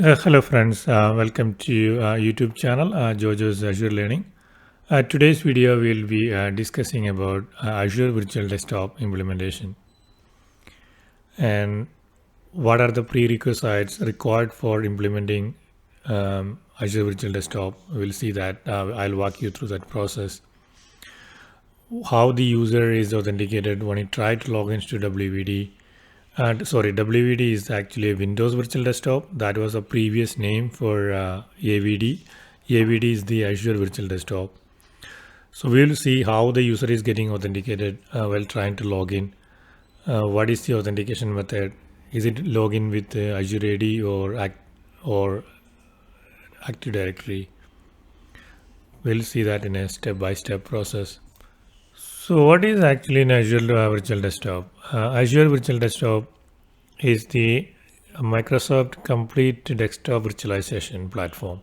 Hello friends, welcome to YouTube channel Jojo's Azure Learning. Today's video will be discussing about Azure Virtual Desktop implementation and what are the prerequisites required for implementing Azure Virtual Desktop. We'll see that. I'll walk you through that process. How the user is authenticated when he tried to log into WVD. WVD is actually a Windows Virtual Desktop. That was a previous name for AVD. AVD is the Azure Virtual Desktop. So we will see how the user is getting authenticated while trying to log in. What is the authentication method? Is it login with AzureAD or Active Directory? We'll see that in a step-by-step process. So what is actually an Azure Virtual Desktop? Azure Virtual Desktop is the Microsoft complete desktop virtualization platform.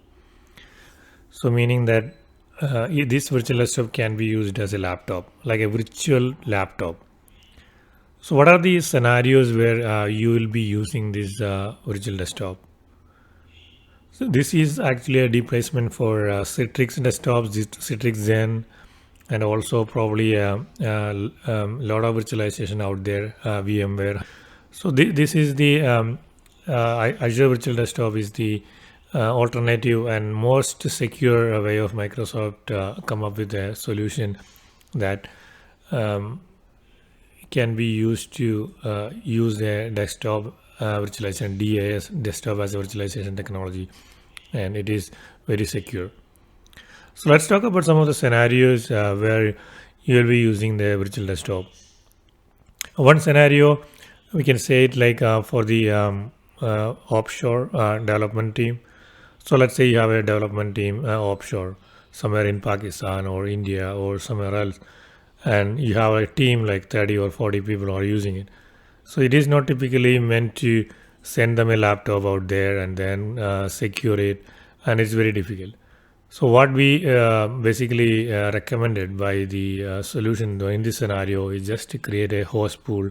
So meaning that this virtual desktop can be used as a laptop, like a virtual laptop. So what are the scenarios where you will be using this virtual desktop? So this is actually a replacement for Citrix desktops, Citrix Zen, and also probably a lot of virtualization out there, VMware. So this is the Azure Virtual Desktop is the alternative and most secure way of Microsoft come up with a solution that can be used to use a desktop virtualization, DAS, desktop as a virtualization technology, and it is very secure. So let's talk about some of the scenarios where you will be using the virtual desktop. One scenario, we can say it like for the offshore development team. So let's say you have a development team offshore, somewhere in Pakistan or India or somewhere else, and you have a team like 30 or 40 people are using it. So it is not typically meant to send them a laptop out there and then secure it, and it's very difficult. So what we basically recommended by the solution though in this scenario is just to create a host pool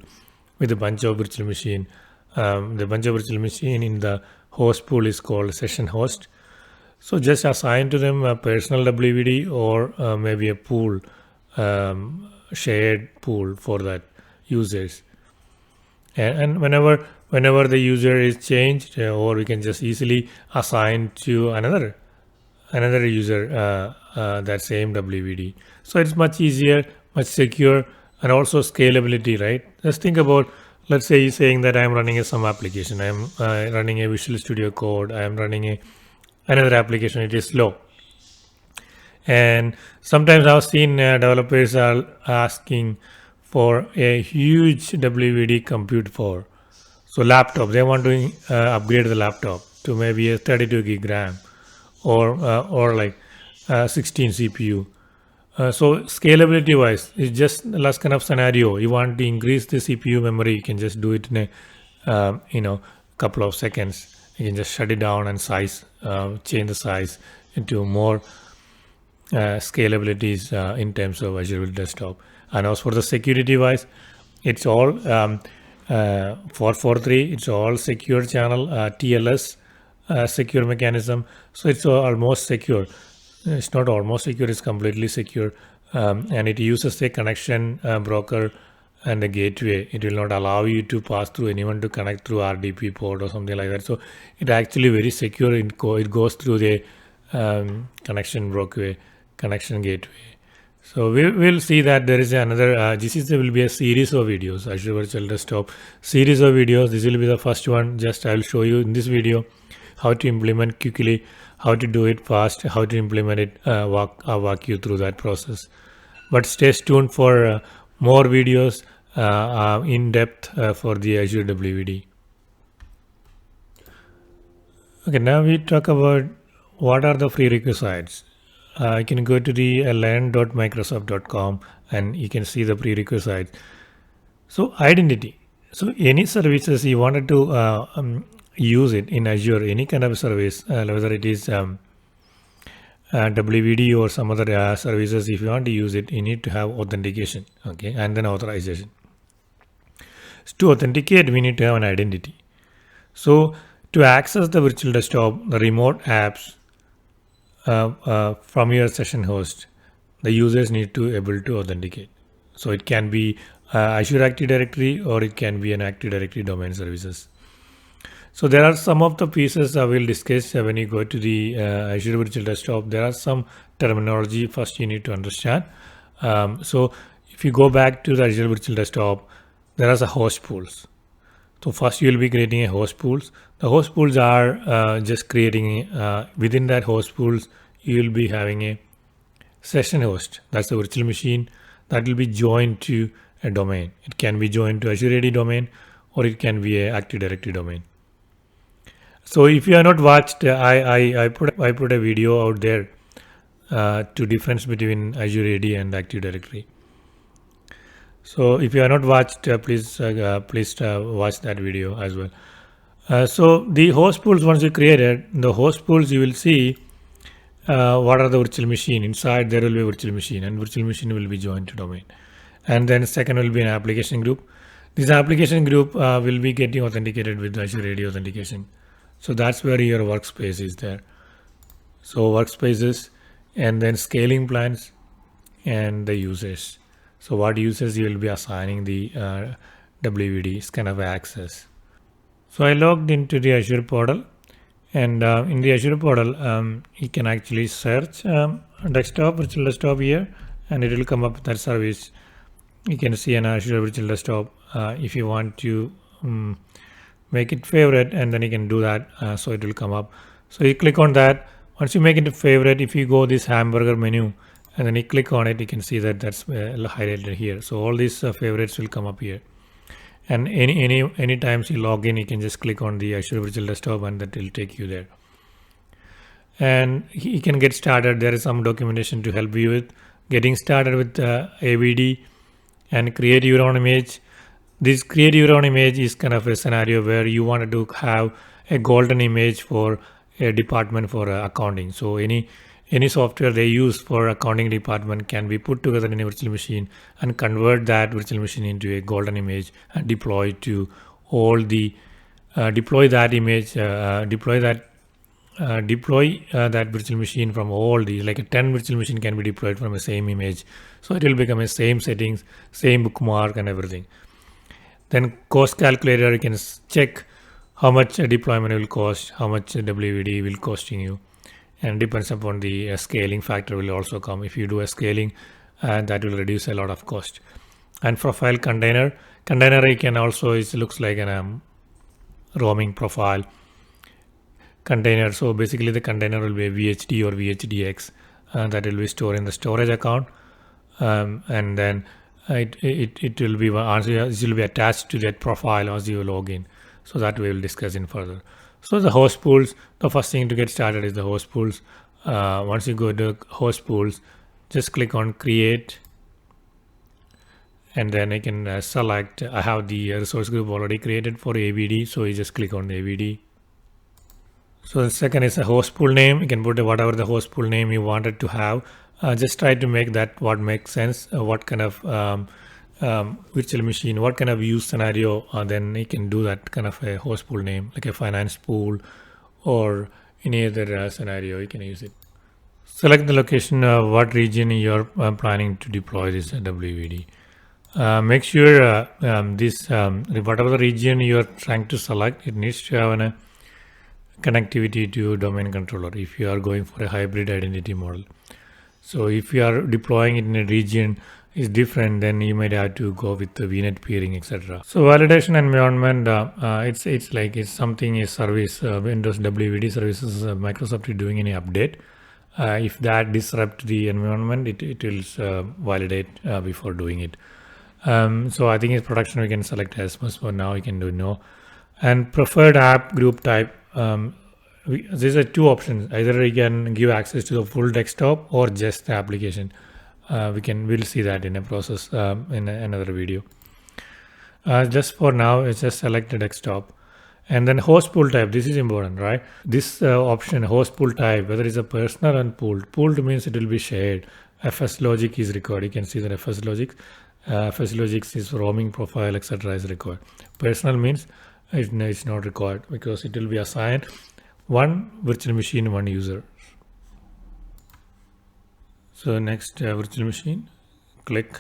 with a bunch of virtual machine. The bunch of virtual machine in the host pool is called session host. So just assign to them a personal WVD or maybe a pool, shared pool for that users. And whenever the user is changed, or we can just easily assign to another user that same WVD. So it's much easier, much secure, and also scalability, right? Just think about, let's say you're saying that I'm running some application, I'm running a Visual Studio Code, I'm running another application, it is slow. And sometimes I've seen developers are asking for a huge WVD compute power. So laptop, they want to upgrade the laptop to maybe a 32 gig RAM or like 16 CPU. So scalability wise, it's just the last kind of scenario. You want to increase the CPU memory, you can just do it in a couple of seconds. You can just shut it down and change the size into more scalabilities in terms of Azure Desktop. And also for the security wise, it's all 443. It's all secure channel, TLS. Secure mechanism, so it's almost secure. It's not almost secure, it's completely secure, and it uses a connection broker and a gateway. It will not allow you to pass through anyone to connect through RDP port or something like that. So it actually very secure. It goes through the connection broker, connection gateway. So we will see that there is another, there will be a series of videos, Azure Virtual Desktop series of videos. This will be the first one. Just I will show you in this video how to implement quickly, how to do it fast, how to implement it. I'll walk you through that process. But stay tuned for more videos in depth for the Azure WVD. Okay, now we talk about what are the prerequisites. You can go to the learn.microsoft.com and you can see the prerequisites. So identity. So any services you wanted to use it in Azure, any kind of service, whether it is WVD or some other services, if you want to use it, you need to have authentication, okay, and then authorization. So to authenticate, we need to have an identity. So To access the virtual desktop, the remote apps from your session host, the users need to able to authenticate. So it can be Azure Active Directory or it can be an Active Directory domain services. So there are some of the pieces I will discuss when you go to the Azure Virtual Desktop. There are some terminology first you need to understand. So if you go back to the Azure Virtual Desktop, there are the host pools. So first you will be creating a host pools. The host pools are just creating within that host pools you will be having a session host. That's the virtual machine that will be joined to a domain. It can be joined to AzureAD domain or it can be a Active Directory domain. So if you have not watched, I put a video out there to difference between AzureAD and Active Directory. So if you have not watched, please watch that video as well. So the host pools, once you created the host pools, you will see what are the virtual machine. Inside there will be a virtual machine and virtual machine will be joined to domain. And then second will be an application group. This application group will be getting authenticated with AzureAD authentication. So that's where your workspace is there. So workspaces and then scaling plans and the users. So what users you will be assigning the WVD kind of access. So I logged into the Azure portal, and in the Azure portal, you can actually search desktop, virtual desktop here, and it will come up with that service. You can see an Azure virtual desktop. If you want to make it favorite, and then you can do that, so it will come up. So you click on that. Once you make it a favorite, if you go this hamburger menu and then you click on it, you can see that that's highlighted here. So all these favorites will come up here. And any times you log in, you can just click on the Azure Virtual Desktop and that will take you there. And you can get started. There is some documentation to help you with getting started with AVD and create your own image. This create your own image is kind of a scenario where you wanted to have a golden image for a department for accounting. So any software they use for accounting department can be put together in a virtual machine and convert that virtual machine into a golden image and deploy to all the deploy that virtual machine from all these, like a 10 virtual machine can be deployed from the same image. So it will become a same settings, same bookmark and everything. Then cost calculator, you can check how much a deployment will cost, how much WVD will costing you, and depends upon the scaling factor will also come. If you do a scaling, that will reduce a lot of cost. And profile container you can also, it looks like an roaming profile container. So basically the container will be a VHD or VHDX that will be stored in the storage account, and then it will be attached to that profile as you log in. So that we will discuss in further. So the host pools, the first thing to get started is the host pools. Once you go to host pools, just click on create, and then I can select. I have the resource group already created for AVD, so you just click on the AVD. So the second is a host pool name. You can put whatever the host pool name you wanted to have. Just try to make that what makes sense. What kind of virtual machine, what kind of use scenario, then you can do that kind of a host pool name, like a finance pool or any other scenario, you can use it. Select the location, what region you're planning to deploy this WVD. Make sure whatever the region you're trying to select, it needs to have a connectivity to domain controller if you are going for a hybrid identity model. So if you are deploying it in a region is different, then you might have to go with the VNet peering, etc. So validation environment, it's something, a service, Windows WVD services, Microsoft is doing any update. If that disrupt the environment, it will validate before doing it. So I think in production we can select as much. For now you can do no. And preferred app group type, these are two options. Either you can give access to the full desktop or just the application. We'll see that in a process in another video. Just for now, it's just select the desktop, and then host pool type. This is important, right? This option, host pool type, whether it's a personal and pooled. Pooled means it will be shared. FS logic is required. You can see that FS logic is roaming profile, etc. is required. Personal means It's not required because it will be assigned one virtual machine, one user. So next virtual machine, click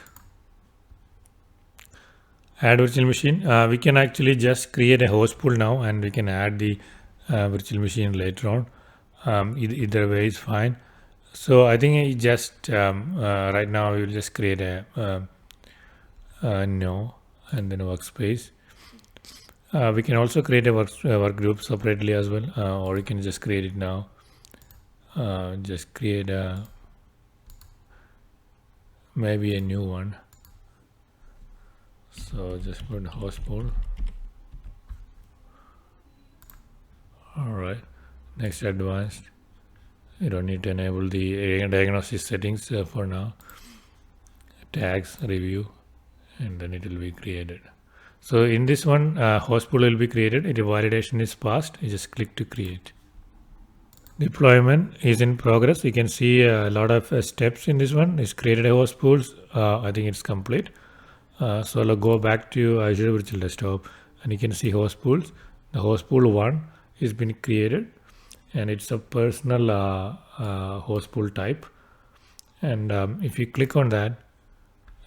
add virtual machine. We can actually just create a host pool now, and we can add the virtual machine later on. Either way is fine. So I think it just right now we will just create a no and then a workspace. We can also create a work group separately as well, or you can just create it now. Just create maybe a new one. So just put host pool. All right. Next, advanced. You don't need to enable the diagnosis settings for now. Tags, review, and then it will be created. So in this one, host pool will be created. If validation is passed, you just click to create. Deployment is in progress. You can see a lot of steps in this one. It's created a host pools. I think it's complete. So I'll go back to Azure Virtual Desktop, and you can see host pools. The host pool 1 is been created, and it's a personal host pool type. And if you click on that,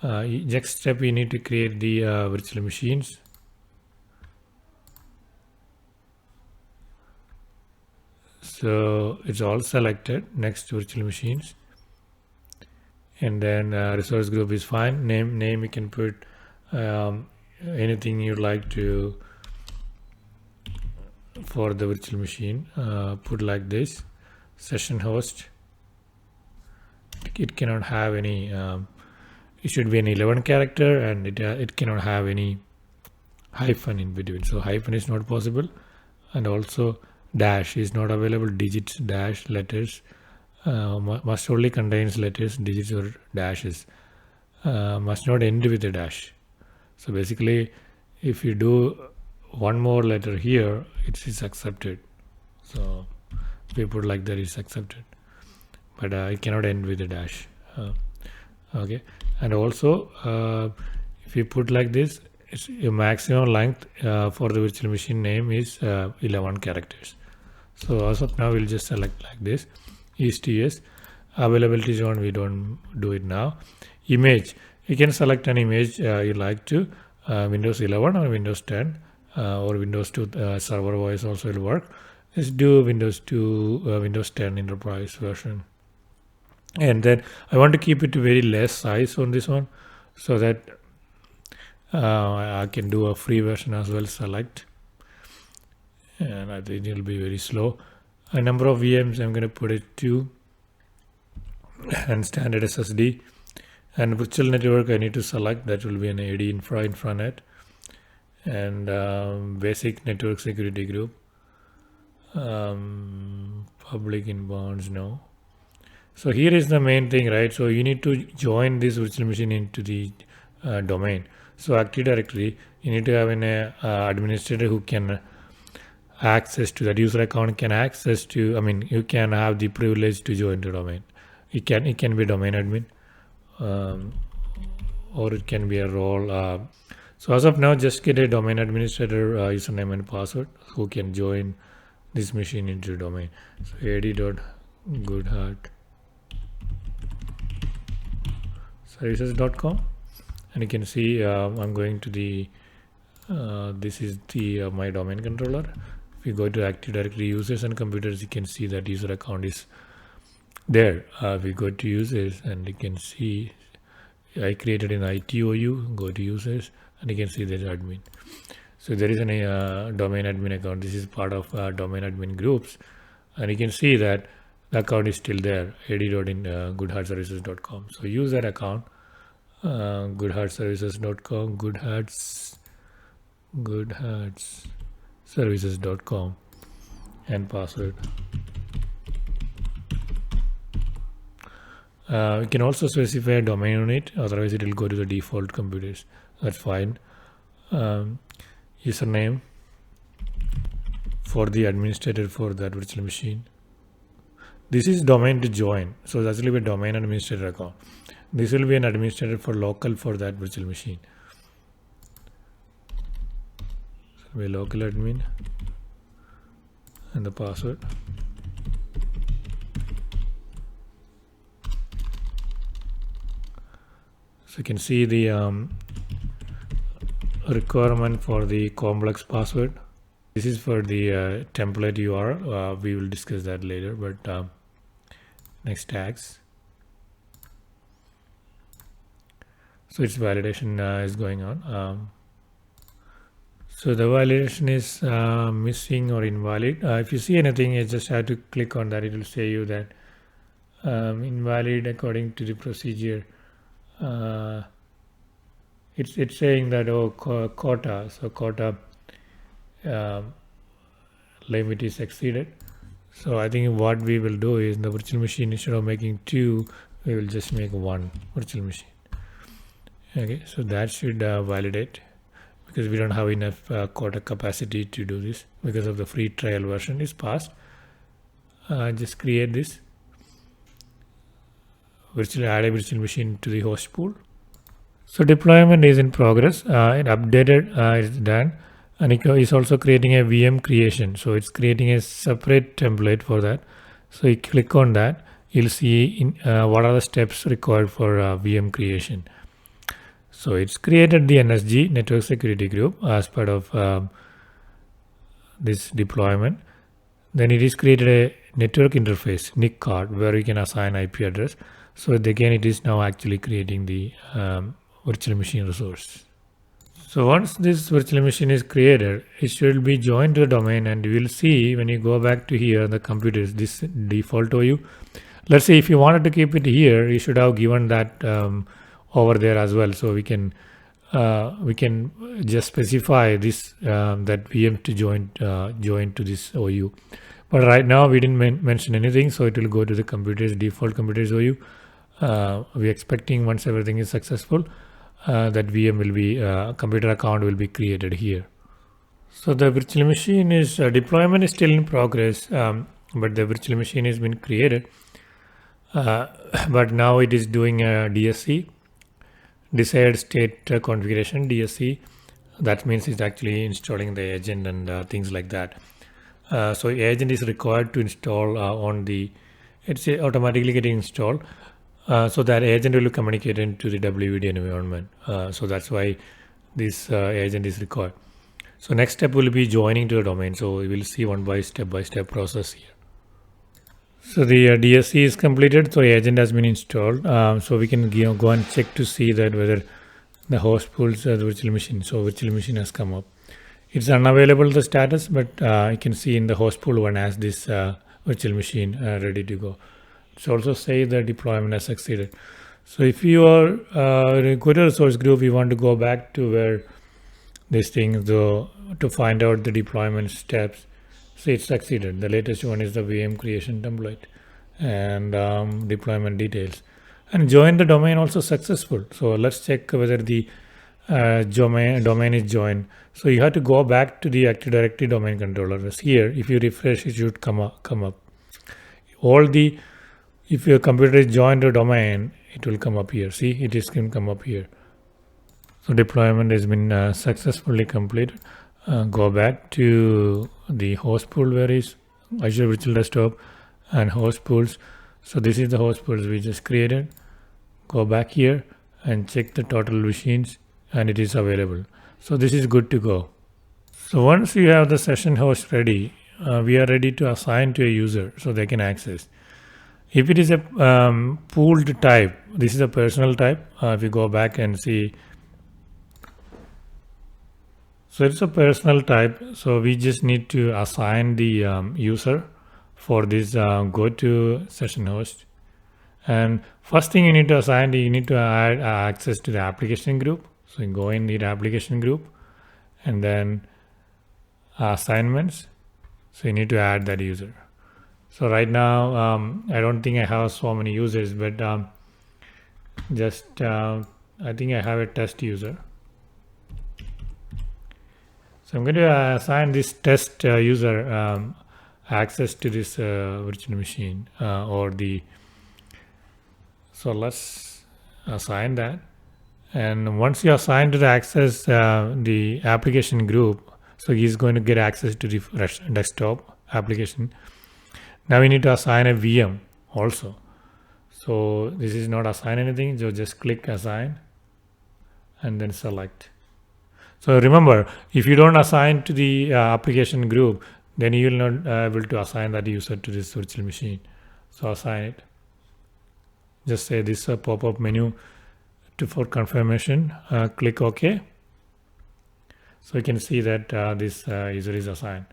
next step you need to create the virtual machines. So it's all selected. Next, virtual machines, and then resource group is fine. Name you can put anything you'd like to for the virtual machine. Put like this. Session host. It cannot have any. It should be an 11 character, and it cannot have any hyphen in between. So hyphen is not possible, and also dash is not available. Digits, dash, letters must only contains letters, digits, or dashes. Must not end with a dash. So basically, if you do one more letter here, it is accepted. So if you put like that, it's accepted, but it cannot end with a dash. Okay, and also if you put like this, it's your maximum length for the virtual machine name is 11 characters. So as of now, we'll just select like this. ESTS availability zone, we don't do it now. Image, you can select an image you like to, Windows 11 or Windows 10 or Windows 2 server voice also will work. Let's do Windows 2 Windows 10 enterprise version. And then I want to keep it very less size on this one, so that I can do a free version as well. Select, and I think it will be very slow. A number of VMs, I'm going to put it 2, and standard SSD. And virtual network, I need to select, that will be an AD intranet, and basic network security group. Public inbounds, no. So here is the main thing, right? So you need to join this virtual machine into the domain. So Active Directory, you need to have an administrator who can access to that user account, can access to, I mean, you can have the privilege to join the domain. It can be domain admin, or it can be a role. So as of now, just get a domain administrator username and password who can join this machine into the domain. So ad.goodheart services.com, and you can see I'm going to the this is the my domain controller. If you go to Active Directory users and computers, you can see that user account is there. We go to users, and you can see I created an ITOU. Go to users, and you can see there's admin. So there is a domain admin account. This is part of domain admin groups, and you can see that the account is still there, ad.goodheartservices.com. So use that account, goodheartservices.com, goodheartservices.com, and password. You can also specify a domain on it, otherwise it will go to the default computers. That's fine. Username for the administrator for that virtual machine. This is domain to join, so that's will be a domain administrator account. This will be an administrator for local for that virtual machine. Will be local admin and the password. So you can see the requirement for the complex password. This is for the template URL. We will discuss that later, but next tags. So its validation is going on. So the validation is missing or invalid. If you see anything, you just have to click on that. It will say you that invalid according to the procedure. It's saying that quota. So quota limit is exceeded. So I think what we will do is the virtual machine, instead of making 2, we will just make 1 virtual machine. Okay, so that should validate, because we don't have enough quota capacity to do this because of the free trial version is passed. Just create this add a virtual machine to the host pool. So deployment is in progress. It updated, it's done, and it is also creating a VM creation. So it's creating a separate template for that. So you click on that, you'll see what are the steps required for VM creation. So it's created the NSG network security group as part of this deployment. Then it is created a network interface NIC card where we can assign IP address. So again, it is now actually creating the virtual machine resource. So once this virtual machine is created, it should be joined to the domain, and you will see when you go back to here, the computers, this default OU. Let's say if you wanted to keep it here, you should have given that over there as well. So we can just specify this that VM to join to this OU. But right now we didn't mention anything, so it will go to the computers default computers OU. We're expecting once everything is successful, that VM will be computer account will be created here. So the virtual machine is deployment is still in progress, but the virtual machine has been created. But now it is doing a DSC, desired state configuration DSC. That means it's actually installing the agent and things like that. So agent is required to install on the, it's automatically getting installed. So that agent will communicate into the WVD environment. So that's why this agent is required. So next step will be joining to the domain. So we will see one by step process here. So the DSC is completed. So agent has been installed. So we can go and check to see that whether the host pulls the virtual machine. So virtual machine has come up. It's unavailable the status, but you can see in the host pool one has this virtual machine ready to go. It's also say the deployment has succeeded. So if you are go to the source group, you want to go back to where this thing to find out the deployment steps. So it succeeded. The latest one is the VM creation template and deployment details. And join the domain also successful. So let's check whether the domain is joined. So you have to go back to the Active Directory domain controller. Here, if you refresh, it should come up. If your computer is joined to a domain, it will come up here. See, it is going to come up here. So deployment has been successfully completed. Go back to the host pool where is Azure Virtual Desktop and host pools. So this is the host pools we just created. Go back here and check the total machines, and it is available. So this is good to go. So once you have the session host ready, we are ready to assign to a user so they can access. If it is a pooled type, this is a personal type. If you go back and see, so it's a personal type. So we just need to assign the user for this go to session host. And first thing you need to assign, you need to add access to the application group. So you go in the application group and then assignments. So you need to add that user. So right now, I don't think I have so many users, but I think I have a test user. So I'm going to assign this test user access to this virtual machine so let's assign that. And once you assign to the access the application group, So he's going to get access to the desktop application. Now we need to assign a VM also. So this is not assign anything, so just click assign and then select. So remember, if you don't assign to the application group, then you will not able to assign that user to this virtual machine. So assign it. Just say this pop-up menu for confirmation. Click OK. So you can see that this user is assigned.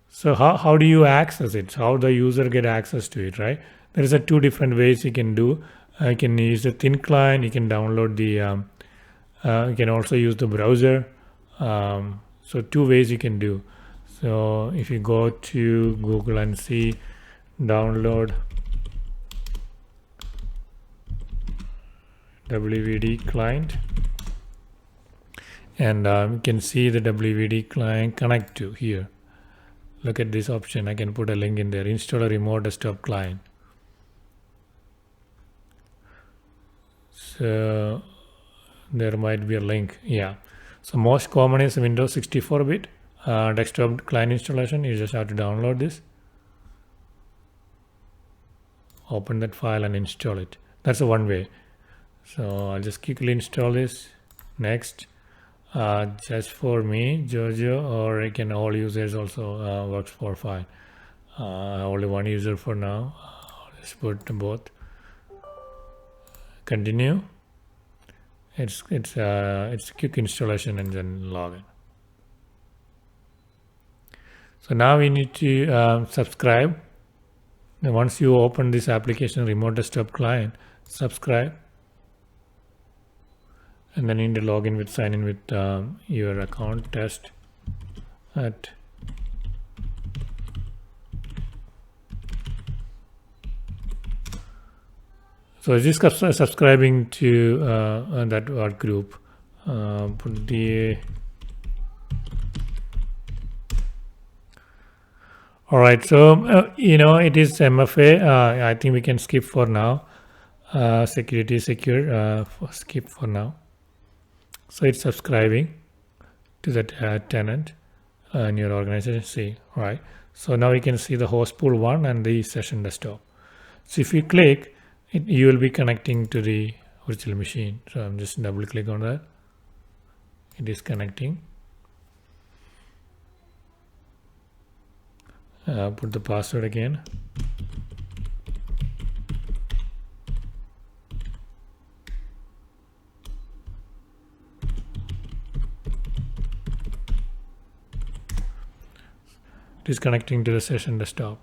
So how do you access it? How the user get access to it, right? There is two different ways you can do. You can use the thin client. You can download the. You can also use the browser. So two ways you can do. So if you go to Google and see download WVD client, and you can see the WVD client connect to here. Look at this option. I can put a link in there. Install a remote desktop client. So there might be a link. Yeah. So most common is Windows 64-bit desktop client installation. You just have to download this, open that file and install it. That's the one way. So I'll just quickly install this. Next, just for me, Jojo, or I can all users also works for fine. Only one user for now. Let's put both. Continue. It's quick installation and then login. So now we need to subscribe. Now once you open this application remote desktop client, subscribe, and then you need to log in with sign in with your account test at so is this subscribing to that art group. Put the all right, so it is MFA. I think we can skip for now. Security secure, skip for now. So it's subscribing to that tenant in your organization. See, all right. So now we can see the host pool 1 and the session desktop. So if you click, you will be connecting to the virtual machine. So I'm just double click on that. It is connecting. Put the password again. It is connecting to the session desktop.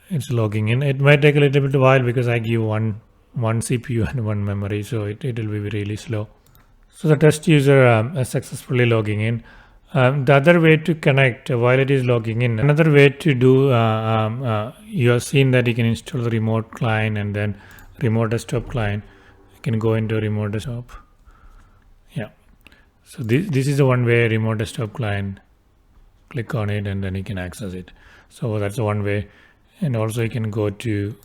It's logging in. It might take a little bit of while because I give one CPU and one memory, so it will be really slow. So the test user is successfully logging in. The other way to connect while it is logging in, another way to do, you have seen that you can install the remote client and then remote desktop client. You can go into remote desktop. Yeah. So this is the one way remote desktop client. Click on it and then you can access it. So that's the one way. And also you can go to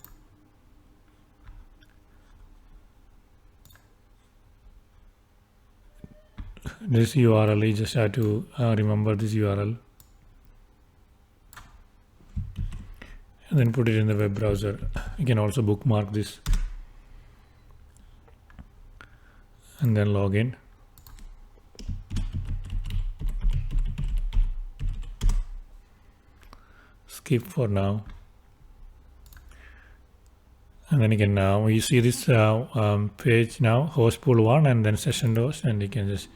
this URL. You just have to remember this URL and then put it in the web browser. You can also bookmark this and then log in. Skip for now. And then again, now you see this page now, host pool 1 and then session host, and you can just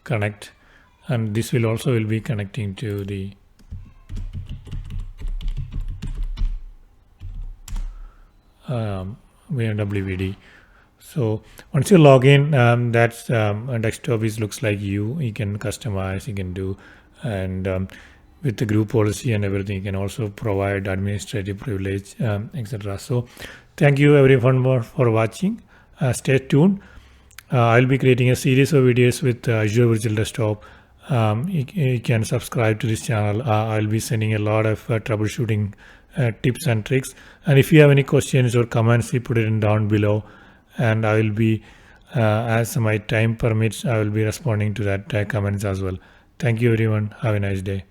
connect, and this will also be connecting to the WVD. So once you log in, that's a desktop looks like you can customize, you can do, and with the group policy and everything, you can also provide administrative privilege, etc. So thank you everyone for watching. Stay tuned. I'll be creating a series of videos with Azure Virtual Desktop. You can subscribe to this channel. I'll be sending a lot of troubleshooting tips and tricks. And if you have any questions or comments, you put it in down below. and I will be, as my time permits, I will be responding to that comments as well. Thank you everyone. Have a nice day.